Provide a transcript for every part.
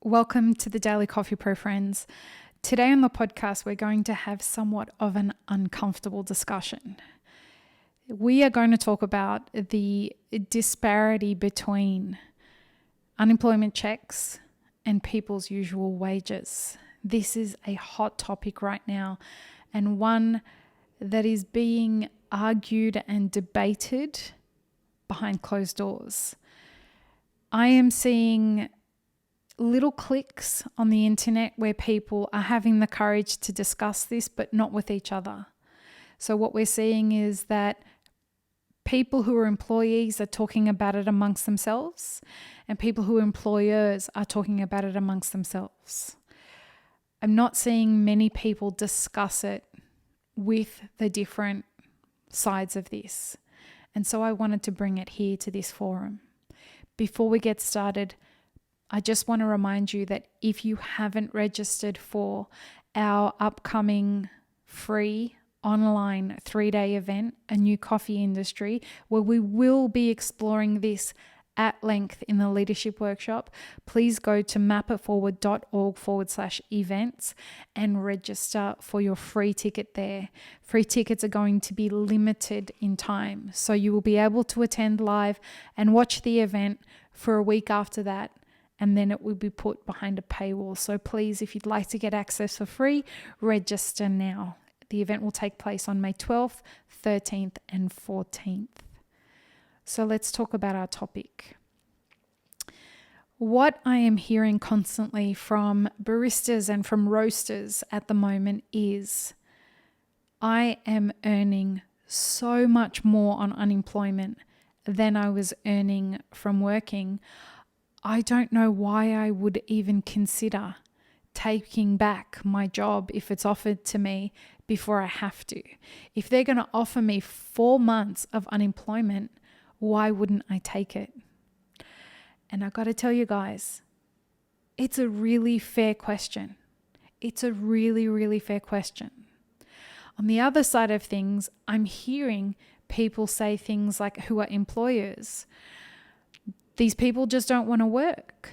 Welcome to the Daily Coffee Pro friends. Today on the podcast, we're going to have somewhat of an uncomfortable discussion. We are going to talk about the disparity between unemployment checks and people's usual wages. This is a hot topic right now, and one that is being argued and debated behind closed doors. I am seeing little clicks on the internet where people are having the courage to discuss this, but not with each other. So what we're seeing is that people who are employees are talking about it amongst themselves, and people who are employers are talking about it amongst themselves. I'm not seeing many people discuss it with the different sides of this. And so I wanted to bring it here to this forum. Before we get started, I just want to remind you that if you haven't registered for our upcoming free online 3-day event, A New Coffee Industry, where we will be exploring this at length in the leadership workshop, please go to mapitforward.org/events and register for your free ticket there. Free tickets are going to be limited in time, so you will be able to attend live and watch the event for a week after that, and then it will be put behind a paywall. So please, if you'd like to get access for free, register now. The event will take place on May 12th, 13th, and 14th. So let's talk about our topic. What I am hearing constantly from baristas and from roasters at the moment is, I am earning so much more on unemployment than I was earning from working. I don't know why I would even consider taking back my job if it's offered to me before I have to. If they're going to offer me 4 months of unemployment, why wouldn't I take it? And I got to tell you guys, it's a really fair question. It's a really, really fair question. On the other side of things, I'm hearing people say things like, who are employers, these people just don't want to work.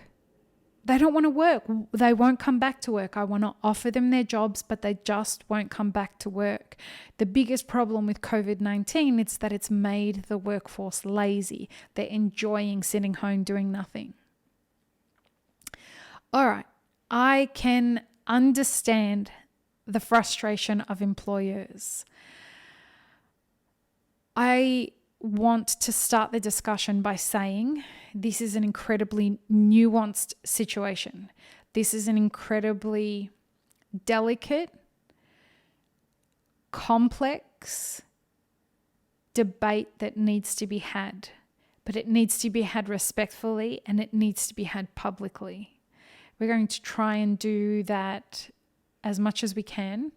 They don't want to work. They won't come back to work. I want to offer them their jobs, but they just won't come back to work. The biggest problem with COVID-19 is that it's made the workforce lazy. They're enjoying sitting home doing nothing. All right, I can understand the frustration of employers. I want to start the discussion by saying this is an incredibly nuanced situation. This is an incredibly delicate, complex debate that needs to be had, but it needs to be had respectfully and it needs to be had publicly. We're going to try and do that as much as we can.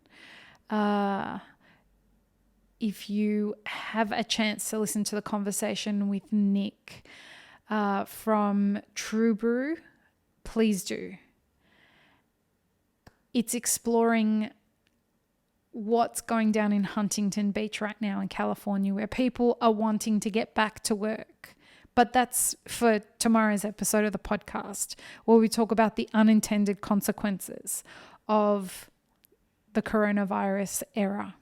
If you have a chance to listen to the conversation with Nick from True Brew, please do. It's exploring what's going down in Huntington Beach right now in California, where people are wanting to get back to work. But that's for tomorrow's episode of the podcast, where we talk about the unintended consequences of the coronavirus era.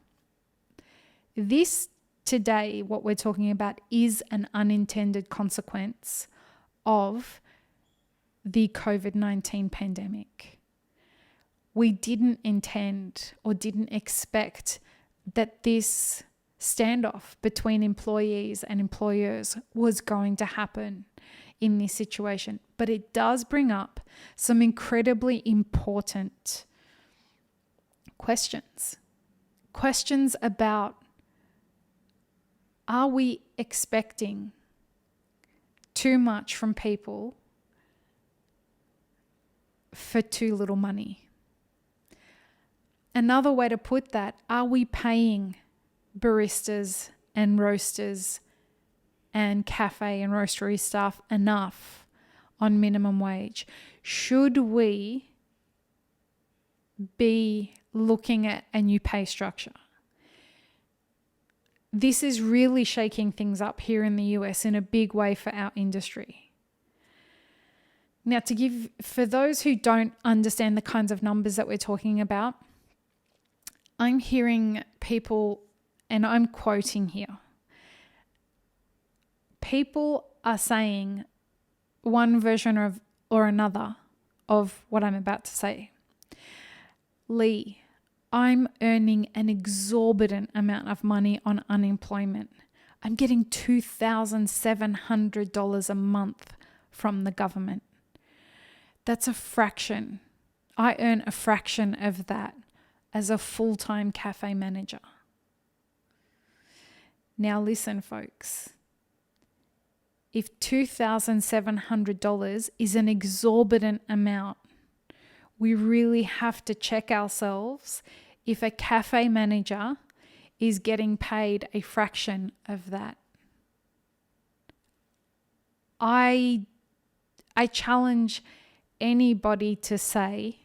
This today, what we're talking about, is an unintended consequence of the COVID-19 pandemic. We didn't intend or didn't expect that this standoff between employees and employers was going to happen in this situation. But it does bring up some incredibly important questions. Questions about, are we expecting too much from people for too little money? Another way to put that, are we paying baristas and roasters and cafe and roastery staff enough on minimum wage? Should we be looking at a new pay structure? This is really shaking things up here in the US in a big way for our industry. Now, for those who don't understand the kinds of numbers that we're talking about, I'm hearing people, and I'm quoting here, people are saying one version of or another of what I'm about to say. Lee, I'm earning an exorbitant amount of money on unemployment. I'm getting $2,700 a month from the government. That's a fraction. I earn a fraction of that as a full-time cafe manager. Now listen, folks. If $2,700 is an exorbitant amount, we really have to check ourselves if a cafe manager is getting paid a fraction of that. I challenge anybody to say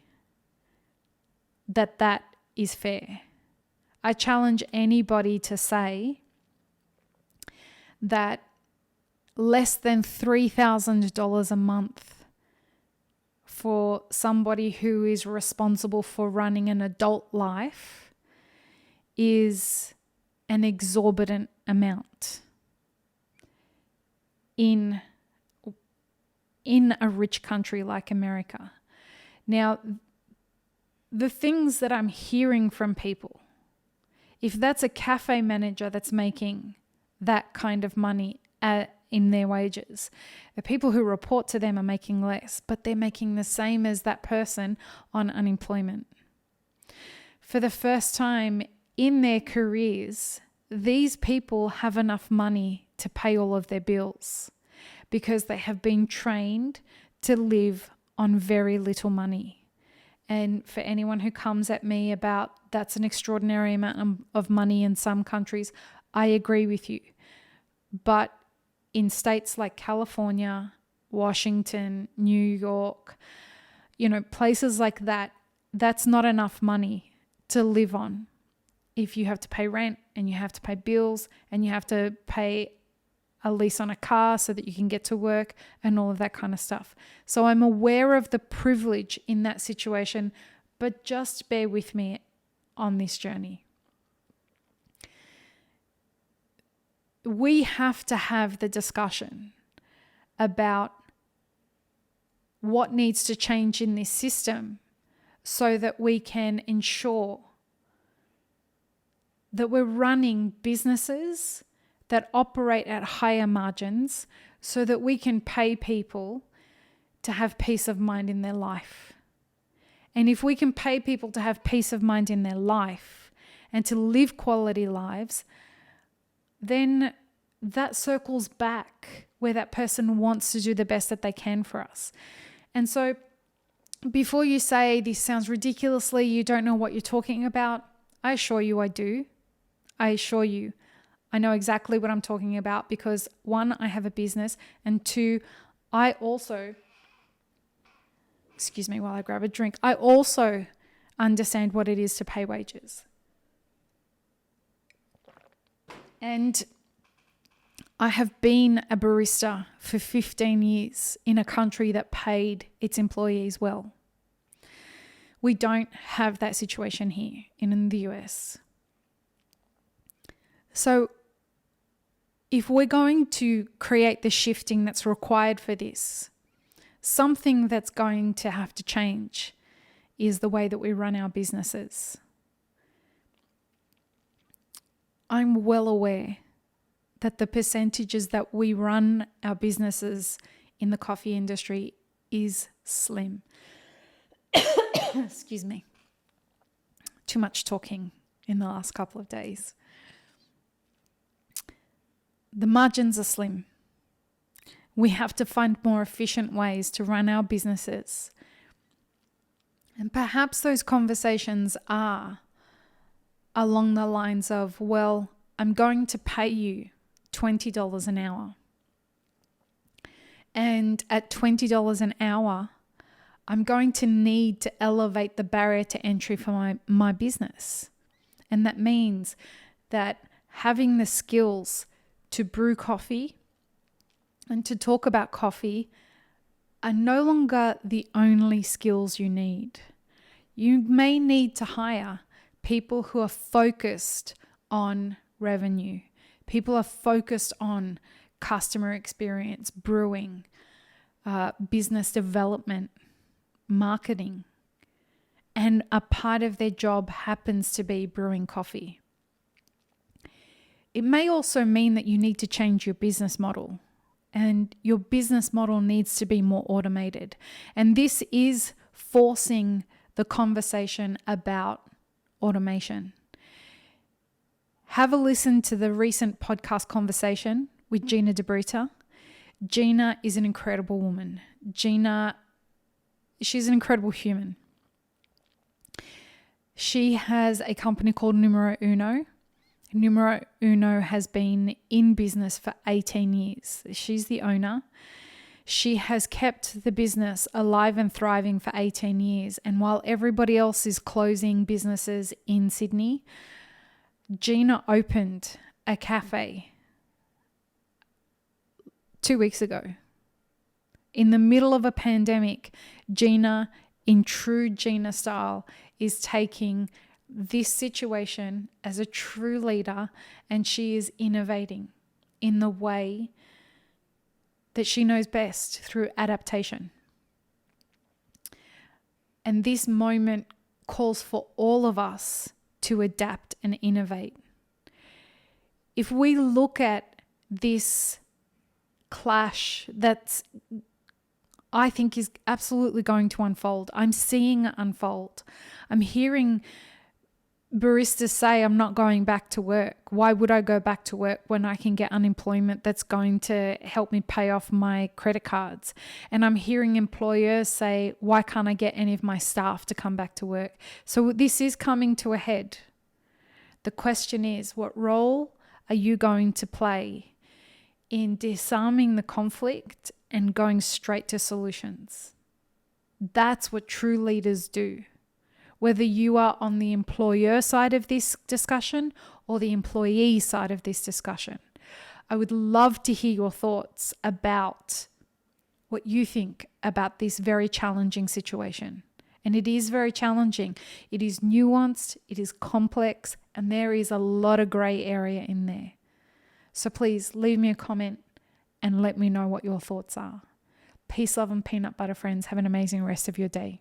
that that is fair. I challenge anybody to say that less than $3,000 a month for somebody who is responsible for running an adult life is an exorbitant amount in a rich country like America. Now, the things that I'm hearing from people, if that's a cafe manager that's making that kind of money in their wages, the people who report to them are making less, but they're making the same as that person on unemployment. For the first time in their careers, these people have enough money to pay all of their bills because they have been trained to live on very little money. And for anyone who comes at me about that's an extraordinary amount of money in some countries, I agree with you. But in states like California, Washington, New York, places like that, that's not enough money to live on. If you have to pay rent and you have to pay bills and you have to pay a lease on a car so that you can get to work and all of that kind of stuff. So I'm aware of the privilege in that situation, but just bear with me on this journey. We have to have the discussion about what needs to change in this system so that we can ensure that we're running businesses that operate at higher margins so that we can pay people to have peace of mind in their life. And if we can pay people to have peace of mind in their life and to live quality lives, then that circles back where that person wants to do the best that they can for us. And so before you say this sounds ridiculously, you don't know what you're talking about, I assure you I do. I assure you I know exactly what I'm talking about because one, I have a business, and two, I also, excuse me while I grab a drink, I also understand what it is to pay wages. And I have been a barista for 15 years in a country that paid its employees well. We don't have that situation here in the US. So if we're going to create the shifting that's required for this, something that's going to have to change is the way that we run our businesses. I'm well aware that the percentages that we run our businesses in the coffee industry is slim. Excuse me. Too much talking in the last couple of days. The margins are slim. We have to find more efficient ways to run our businesses. And perhaps those conversations are along the lines of, well, I'm going to pay you $20 an hour. And at $20 an hour, I'm going to need to elevate the barrier to entry for my business. And that means that having the skills to brew coffee and to talk about coffee are no longer the only skills you need. You may need to hire people who are focused on revenue. People are focused on customer experience, brewing, business development, marketing. And a part of their job happens to be brewing coffee. It may also mean that you need to change your business model, and your business model needs to be more automated. And this is forcing the conversation about automation. Have a listen to the recent podcast conversation with Gina DeBrita. Gina is an incredible woman. She's an incredible human. She has a company called Numero Uno. Numero Uno has been in business for 18 years. She's the owner. She has kept the business alive and thriving for 18 years. And while everybody else is closing businesses in Sydney, Gina opened a cafe 2 weeks ago. In the middle of a pandemic, Gina, in true Gina style, is taking this situation as a true leader, and she is innovating in the way that she knows best through adaptation. And this moment calls for all of us to adapt and innovate. If we look at this clash that's, I think, is absolutely going to unfold. I'm seeing it unfold. I'm hearing baristas say, I'm not going back to work. Why would I go back to work when I can get unemployment that's going to help me pay off my credit cards? And I'm hearing employers say, why can't I get any of my staff to come back to work? So this is coming to a head. The question is, what role are you going to play in disarming the conflict and going straight to solutions? That's what true leaders do. Whether you are on the employer side of this discussion or the employee side of this discussion, I would love to hear your thoughts about what you think about this very challenging situation. And it is very challenging. It is nuanced, it is complex, and there is a lot of gray area in there. So please leave me a comment and let me know what your thoughts are. Peace, love, and peanut butter, friends. Have an amazing rest of your day.